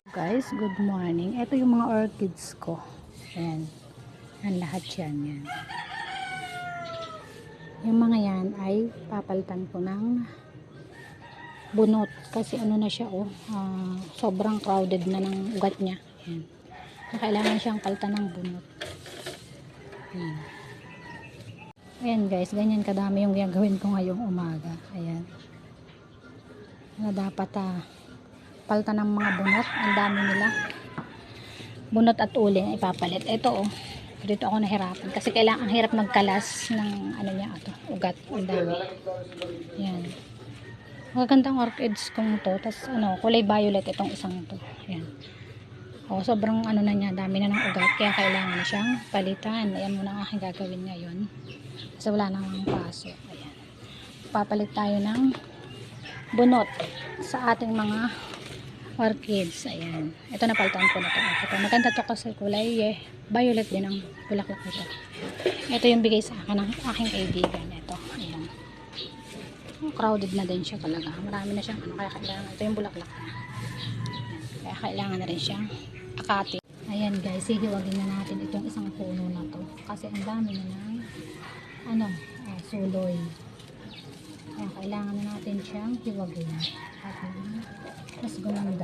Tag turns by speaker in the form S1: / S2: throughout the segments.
S1: Guys, good morning. Ito yung mga orchids ko. Ayan. Yan lahat yan. Yan. Yung mga yan ay papalitan ko ng bunot. Kasi ano na siya sobrang crowded na ng ugat niya. Ayan. Kailangan siyang palitan ng bunot. Ayan. Ayan guys, ganyan kadami yung gagawin ko ngayong umaga. Ayan. Na dapat palitan ng mga bunot. Ang dami nila. Bunot at uli na ipapalit. Ito dito ako nahirapan kasi kailangan ang hirap magkalas ng ano niya ugat. Ang dami. Yan. Magagandang orchids kung to. Tapos kulay violet itong isang to. Yan. Sobrang na niya, dami na ng ugat kaya kailangan na siyang palitan. Ayan muna ang aking gagawin ngayon. Kasi wala nang paso. Ayan. Papalit tayo ng bunot sa ating mga orchids. Ayan. Ito napalitan ko na ito. Maganda to kasi kulay violet din ang bulaklak nito. Ito yung bigay sa akin ng aking kaibigan. Ito. Ayan. Crowded na din siya talaga. Marami na siyang kaya kailangan. Ito yung bulaklak na. Ayan. Kaya kailangan na rin siyang akati. Ayan guys. Hihiwagin na natin itong isang puno na to. Kasi ang dami na ng suloy. Kaya kailangan na natin siyang hiwagin. At mas gumanda.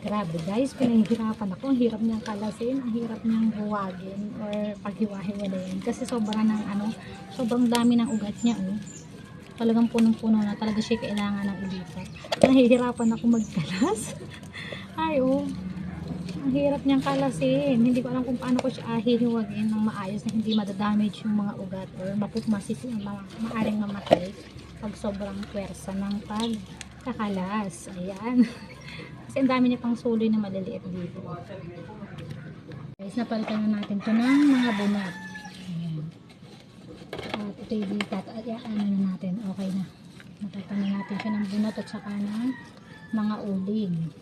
S1: Grabe guys, pinahihirapan ako. Ang hirap niyang kalasin, ang hirap niyang buwagin or paghiwa-hiwalayan. Kasi sobrang dami ng ugat niya. Talagang punong-puno na. Talaga siya kailangan ng ilipat. Nahihirapan ako magkalas. Ay ang hirap niyang kalasin. Hindi ko alam kung paano ko siya hihiwagin ng maayos na hindi madadamage yung mga ugat or maaring mamatay pag sobrang pwersa ng pagkakalas. Ayan. Kasi ang dami niya pang suloy na maliliit dito. Guys, napalitan na natin ito ng mga bunot. Ayan. At ito yung likat. Na natin. Okay na. Napalitan na natin siya ng bunot at saka ng mga uling.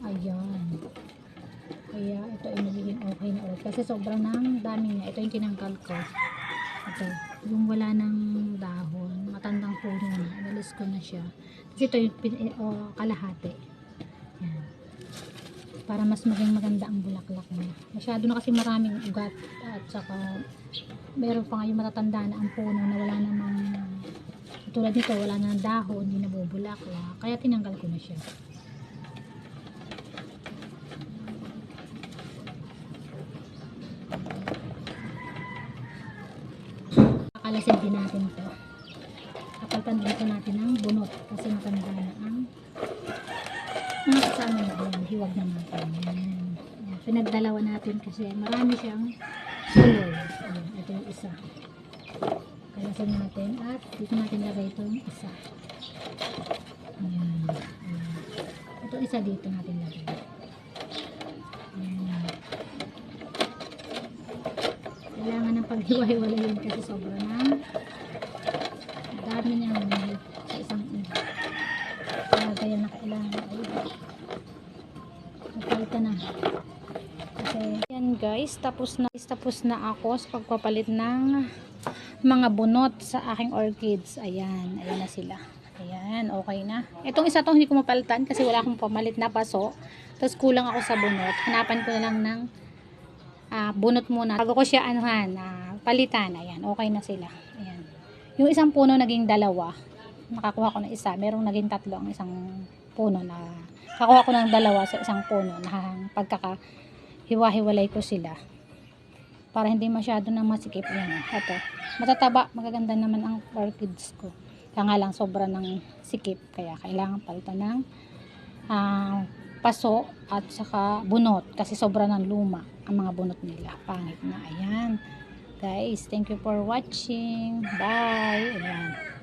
S1: Ayan. Kaya ito ay magiging okay na ulit. Kasi sobrang dami niya. Ito yung tinanggal ko. Ito. Yung wala ng dahon. Matandang puno na. Inalis ko na siya. Kasi ito yung kalahati. Yan. Para mas maging maganda ang bulaklak niya. Masyado na kasi maraming ugat. At saka meron pa nga yung matatanda na ang puno na wala namang tulad nito. Wala na ng dahon. Hindi nabubulaklak. Kaya tinanggal ko na siya. Kakalasin din natin ito. Kapaltan dito natin ang bunot kasi matanda na ang mga kasama na din. Hiwag na natin. Ayan. Pinagdalawa natin kasi marami siyang suloy. Ayan. Ito yung isa. Kalasin natin at dito natin lagay itong isa. Ayan. Ayan. Ito isa dito natin lagay. Ayan. Kailangan ng paghiwa-hiwala yun kasi sobra na dami niya sa isang kaya na kailangan napalitan na kasi yan guys, tapos na ako sa pagpapalit ng mga bunot sa aking orchids. Ayan na sila. Ayan, okay na. Itong isa to hindi ko mapalitan kasi wala akong pamalit na paso, tapos kulang ako sa bunot. Hanapan ko na lang ng bunot muna bago ko siya palitan. Ayan, okay na sila. Ayan. Yung isang puno naging dalawa. Nakakuha ko ng isa. Merong naging tatlo ang isang puno na nakakuha ko ng dalawa sa isang puno na pagkakahiwa-hiwalay ko sila para hindi masyado na masikip. Yan. Ito. Matataba. Magaganda naman ang orchids ko. Kaya nga lang sobra ng sikip. Kaya kailangan palitan ng paso at saka bunot kasi sobra ng luma ang mga bunot nila. Pangit na. Ayan. Guys, thank you for watching. Bye. Ayan.